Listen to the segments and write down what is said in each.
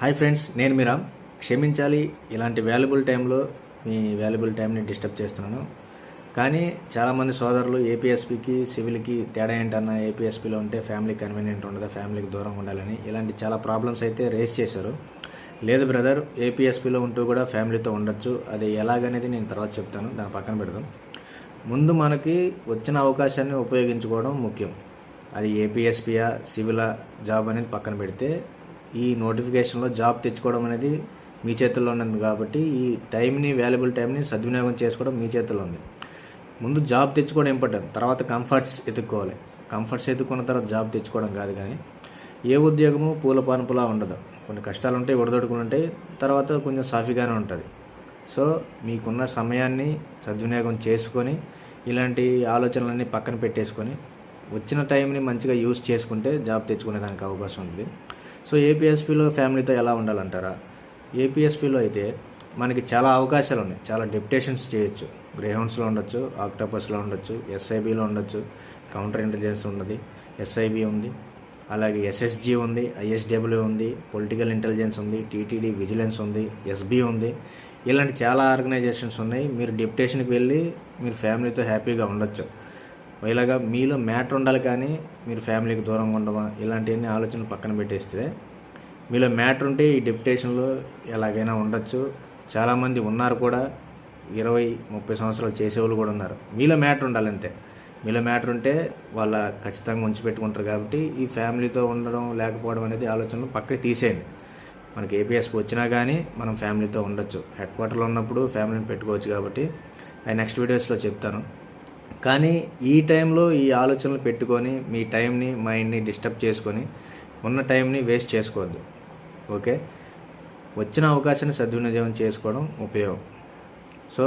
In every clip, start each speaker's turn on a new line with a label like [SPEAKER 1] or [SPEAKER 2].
[SPEAKER 1] Hi friends, నేను మీరా. క్షమించాలి, ఇలాంటి వాల్యుబుల్ టైంలో మీ వాల్యుబుల్ టైంని డిస్టర్బ్ చేస్తున్నాను. కానీ చాలామంది సోదరులు ఏపీఎస్పీకి సివిల్కి తేడా ఏంటన్నా, ఏపీఎస్పీలో ఉంటే ఫ్యామిలీ కన్వీనియంట్ ఉండదా, ఫ్యామిలీకి దూరంగా ఉండాలని ఇలాంటి చాలా ప్రాబ్లమ్స్ అయితే రేస్ చేశారు. లేదు బ్రదర్, ఏపీఎస్పీలో ఉంటూ కూడా ఫ్యామిలీతో ఉండొచ్చు. అది ఎలాగనేది నేను తర్వాత చెప్తాను, దాని పక్కన పెడదాం. ముందు మనకి వచ్చిన అవకాశాన్ని ఉపయోగించుకోవడం ముఖ్యం. అది ఏపీఎస్పీయా సివిలా జాబ్ అనేది పక్కన పెడితే, ఈ నోటిఫికేషన్లో జాబ్ తెచ్చుకోవడం అనేది మీ చేతుల్లో ఉన్నది. కాబట్టి ఈ టైంని, వాల్యుబుల్ టైంని సద్వినియోగం చేసుకోవడం మీ చేతుల్లో ఉంది. ముందు జాబ్ తెచ్చుకోవడం ఇంపార్టెంట్, తర్వాత కంఫర్ట్స్ ఎత్తుక్కోవాలి. కంఫర్ట్స్ ఎత్తుకున్న తర్వాత జాబ్ తెచ్చుకోవడం కాదు. కానీ ఏ ఉద్యోగము పూల పానుపులా ఉండదు. కొన్ని కష్టాలు ఉంటాయి, ఒడిదొడుకులు ఉంటాయి, తర్వాత కొంచెం సాఫీగానే ఉంటుంది. సో మీకున్న సమయాన్ని సద్వినియోగం చేసుకొని ఇలాంటి ఆలోచనలన్నీ పక్కన పెట్టేసుకొని వచ్చిన టైంని మంచిగా యూజ్ చేసుకుంటే జాబ్ తెచ్చుకునే దానికి అవకాశం ఉంటుంది. సో ఏపీఎస్పీలో ఫ్యామిలీతో ఎలా ఉండాలంటారా? ఏపీఎస్పీలో అయితే మనకి చాలా అవకాశాలు ఉన్నాయి. చాలా డెప్యుటేషన్స్ చేయొచ్చు. గ్రేహౌండ్స్లో ఉండొచ్చు, ఆక్టోపస్లో ఉండొచ్చు, ఎస్ఐబీలో ఉండొచ్చు, కౌంటర్ ఇంటెలిజెన్స్ ఉన్నది, ఎస్ఐబీ ఉంది, అలాగే ఎస్ఎస్జీ ఉంది, ఐఎస్డబ్ల్యూ ఉంది, పొలిటికల్ ఇంటెలిజెన్స్ ఉంది, టీటీడీ విజిలెన్స్ ఉంది, ఎస్బీ ఉంది. ఇలాంటి చాలా ఆర్గనైజేషన్స్ ఉన్నాయి. మీరు డెప్యుటేషన్కి వెళ్ళి మీరు ఫ్యామిలీతో హ్యాపీగా ఉండొచ్చు. ఇలాగా మీలో మ్యాటర్ ఉండాలి, కానీ మీరు ఫ్యామిలీకి దూరంగా ఉండవా, ఇలాంటివన్నీ ఆలోచనలు పక్కన పెట్టేస్తే మీలో మ్యాటర్ ఉంటే ఈ డెప్యుటేషన్లో ఎలాగైనా ఉండొచ్చు. చాలామంది ఉన్నారు కూడా, 20-30 సంవత్సరాలు చేసేవాళ్ళు కూడా ఉన్నారు. మీలో మ్యాటర్ ఉండాలంతే. మీలో మ్యాటర్ ఉంటే వాళ్ళ ఖచ్చితంగా ఉంచి పెట్టుకుంటారు. కాబట్టి ఈ ఫ్యామిలీతో ఉండడం లేకపోవడం అనేది ఆలోచనలు పక్కకి తీసేయండి. మనకి ఏపీఎస్పీ వచ్చినా కానీ మనం ఫ్యామిలీతో ఉండొచ్చు. హెడ్ క్వార్టర్లో ఉన్నప్పుడు ఫ్యామిలీని పెట్టుకోవచ్చు. కాబట్టి అది నెక్స్ట్ వీడియోస్లో చెప్తాను. కానీ ఈ టైంలో ఈ ఆలోచనలు పెట్టుకొని మీ టైంని, మైండ్ని డిస్టర్బ్ చేసుకొని ఉన్న టైంని వేస్ట్ చేసుకోవద్దు. ఓకే, వచ్చిన అవకాశాన్ని సద్వినియోగం చేసుకోవడం ఉపయోగం. సో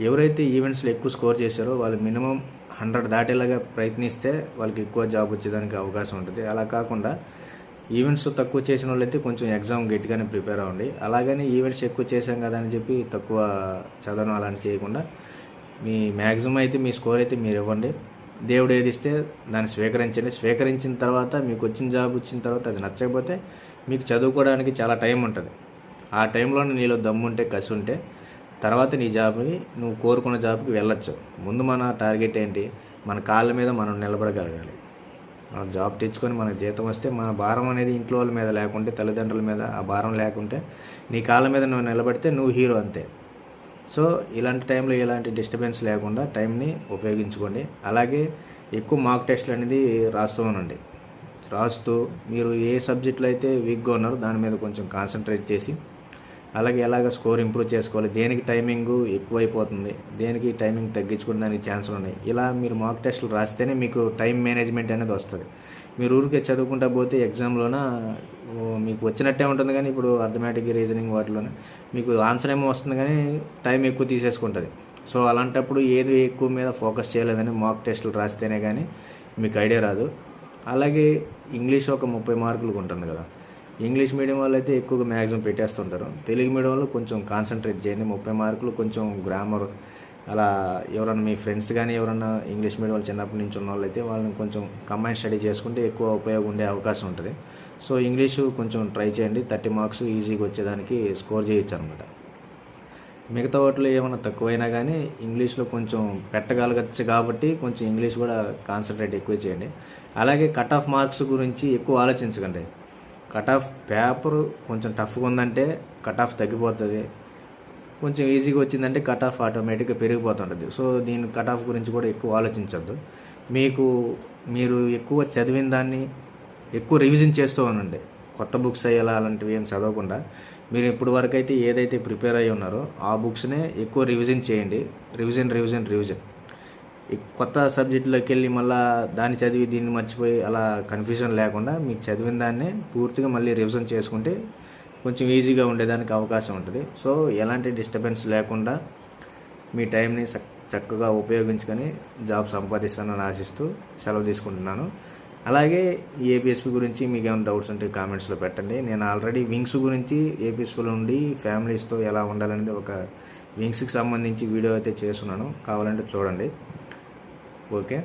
[SPEAKER 1] ఎవరైతే ఈవెంట్స్లో ఎక్కువ స్కోర్ చేశారో వాళ్ళు మినిమం 100 దాటేలాగా ప్రయత్నిస్తే వాళ్ళకి ఎక్కువ జాబ్ వచ్చేదానికి అవకాశం ఉంటుంది. అలా కాకుండా ఈవెంట్స్ తక్కువ చేసిన వాళ్ళైతే కొంచెం ఎగ్జామ్ గట్టిగానే ప్రిపేర్ అవ్వండి. అలాగని ఈవెంట్స్ ఎక్కువ చేశాం కదా అని చెప్పి తక్కువ చదవడం అలాంటి చేయకుండా మీ మ్యాక్సిమం అయితే మీ స్కోర్ అయితే మీరు ఇవ్వండి. దేవుడు ఏది ఇస్తే దాన్ని స్వీకరించండి. స్వీకరించిన తర్వాత మీకు వచ్చిన జాబ్ వచ్చిన తర్వాత అది నచ్చకపోతే మీకు చదువుకోవడానికి చాలా టైం ఉంటుంది. ఆ టైంలోనే నీలో దమ్ము ఉంటే, కసి ఉంటే తర్వాత నీ జాబ్ని, నువ్వు కోరుకున్న జాబ్కి వెళ్ళొచ్చు. ముందు మన టార్గెట్ ఏంటి? మన కాళ్ళ మీద మనం నిలబడగలగాలి. మనం జాబ్ తెచ్చుకొని మనకు జీతం వస్తే మన భారం అనేది ఇంట్లో వాళ్ళ మీద లేకుంటే, తల్లిదండ్రుల మీద ఆ భారం లేకుంటే, నీ కాళ్ళ మీద నువ్వు నిలబడితే నువ్వు హీరో అంతే. సో ఇలాంటి టైంలో ఎలాంటి డిస్టర్బెన్స్ లేకుండా టైంని ఉపయోగించుకోండి. అలాగే ఎక్కువ మాక్ టెస్ట్లు అనేది రాస్తూ ఉండండి. రాస్తూ మీరు ఏ సబ్జెక్టులో అయితే వీక్గా ఉన్నారో దాని మీద కొంచెం కాన్సన్ట్రేట్ చేసి, అలాగే ఎలాగ స్కోర్ ఇంప్రూవ్ చేసుకోవాలి, దేనికి టైమింగ్ ఎక్కువైపోతుంది, దేనికి టైమింగ్ తగ్గించుకునే దానికి ఛాన్సులు ఉన్నాయి. ఇలా మీరు మాక్ టెస్టులు రాస్తేనే మీకు టైం మేనేజ్మెంట్ అనేది వస్తుంది. మీరు ఊరికే చదువుకుంటా పోతే ఎగ్జామ్లోన మీకు వచ్చినట్టే ఉంటుంది, కానీ ఇప్పుడు అర్థమెటిక్, రీజనింగ్ వాటిలోనే మీకు ఆన్సర్ ఏమో వస్తుంది, కానీ టైం ఎక్కువ తీసేసుకుంటుంది. సో అలాంటప్పుడు ఏది ఎక్కువ మీద ఫోకస్ చేయలేదని మాక్ టెస్టులు రాస్తేనే కానీ మీకు ఐడియా రాదు. అలాగే ఇంగ్లీష్ ఒక 30 మార్కులకు ఉంటుంది కదా. ఇంగ్లీష్ మీడియం వాళ్ళు అయితే ఎక్కువగా మ్యాక్సిమం పెట్టేస్తుంటారు. తెలుగు మీడియం వాళ్ళు కొంచెం కాన్సన్ట్రేట్ చేయండి. 30 మార్కులు కొంచెం గ్రామర్, అలా ఎవరన్నా మీ ఫ్రెండ్స్ కానీ ఎవరన్నా ఇంగ్లీష్ మీడియం వాళ్ళు చిన్నప్పటి నుంచి ఉన్న వాళ్ళు అయితే వాళ్ళని కొంచెం కంబైన్ స్టడీ చేసుకుంటే ఎక్కువ ఉపయోగం ఉండే అవకాశం ఉంటుంది. సో ఇంగ్లీషు కొంచెం ట్రై చేయండి. 30 మార్క్స్ ఈజీగా వచ్చేదానికి స్కోర్ చేయొచ్చు అనమాట. మిగతా వాటిలో ఏమైనా తక్కువైనా కానీ ఇంగ్లీష్లో కొంచెం పెట్టగలగచ్చు. కాబట్టి కొంచెం ఇంగ్లీష్ కూడా కాన్సన్ట్రేట్ ఎక్కువ చేయండి. అలాగే కట్ ఆఫ్ మార్క్స్ గురించి ఎక్కువ ఆలోచించకండి. కట్ ఆఫ్ పేపర్ కొంచెం టఫ్గా ఉందంటే కట్ ఆఫ్ తగ్గిపోతుంది. కొంచెం ఈజీగా వచ్చిందంటే కట్ ఆఫ్ ఆటోమేటిక్గా పెరిగిపోతుంటుంది. సో దీని కట్ ఆఫ్ గురించి కూడా ఎక్కువ ఆలోచించద్దు. మీరు ఎక్కువ చదివిన దాన్ని ఎక్కువ రివిజన్ చేస్తూ ఉండండి. కొత్త బుక్స్ అయ్యేలా అలాంటివి ఏం చదవకుండా మీరు ఇప్పుడు వరకు అయితే ఏదైతే ప్రిపేర్ అయ్యి ఉన్నారో ఆ బుక్స్నే ఎక్కువ రివిజన్ చేయండి. రివిజన్ కొత్త సబ్జెక్టులోకి వెళ్ళి మళ్ళీ దాన్ని చదివి దీన్ని మర్చిపోయి అలా కన్ఫ్యూజన్ లేకుండా మీకు చదివిన దాన్ని పూర్తిగా మళ్ళీ రివిజన్ చేసుకుంటే కొంచెం ఈజీగా ఉండేదానికి అవకాశం ఉంటుంది. సో ఎలాంటి డిస్టర్బెన్స్ లేకుండా మీ టైంని చక్కగా ఉపయోగించుకొని జాబ్ సంపాదిస్తానని ఆశిస్తూ సెలవు తీసుకుంటున్నాను. అలాగే ఏపీఎస్పీ గురించి మీకు ఏమైనా డౌట్స్ ఉంటే కామెంట్స్లో పెట్టండి. నేను ఆల్రెడీ వింగ్స్ గురించి ఏపీఎస్పీలో ఉండి ఫ్యామిలీస్తో ఎలా ఉండాలనేది ఒక వింగ్స్కి సంబంధించి వీడియో అయితే చేస్తున్నాను. కావాలంటే చూడండి. ఓకే.